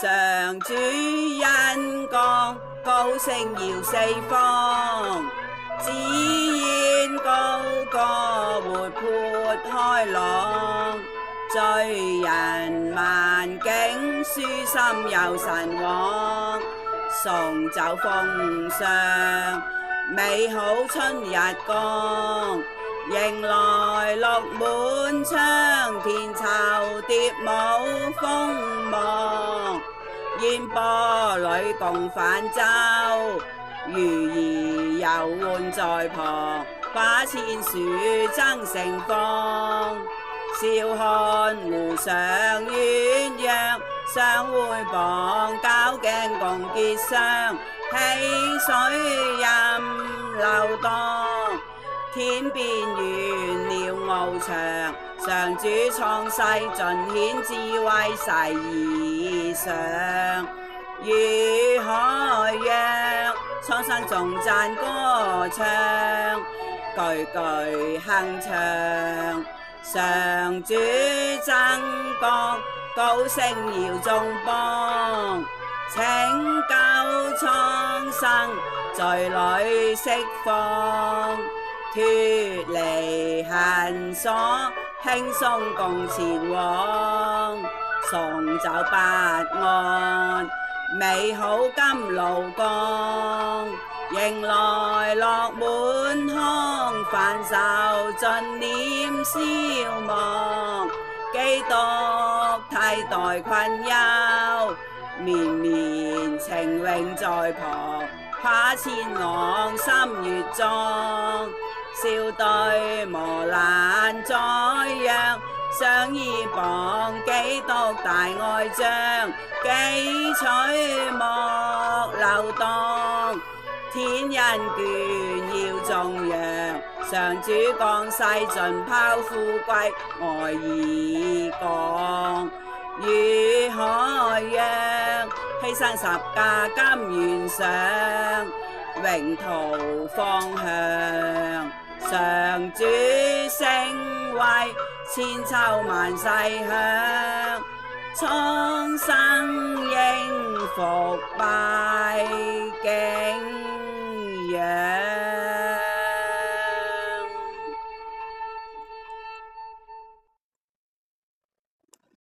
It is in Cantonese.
上主恩光，高升耀四方，紫煙高歌活潑開朗，罪人萬境舒心有神往，送酒奉上美好春日光，迎來綠滿窗，田疇蝶舞鋒芒，煙波裏共泛舟，魚兒遊玩在旁，把千樹爭盛放，笑看湖上鴛鴦，相會傍，交頸共結霜，溪水任流蕩，天邊玄鳥翱翔，上主創世盡顯智慧誓而上，與海洋蒼生頌讚歌唱，句句鏗鏘，上主增光，高升耀眾邦，拯救蒼生，罪裏釋放，脫離恨鎖，輕鬆共前往，送走不安，美好甘露降，迎來樂滿腔，煩愁盡念消亡，基督替代困憂，綿綿情永在旁，跨千浪心越壯，笑對磨難再讓，相依傍，基督大愛彰，記取莫流蕩，天恩眷要頌揚，上主降世盡拋富貴愛以降，與海洋犧牲十架甘願上，永途方向，上主聖位千秋萬世響，蒼生應伏拜敬仰。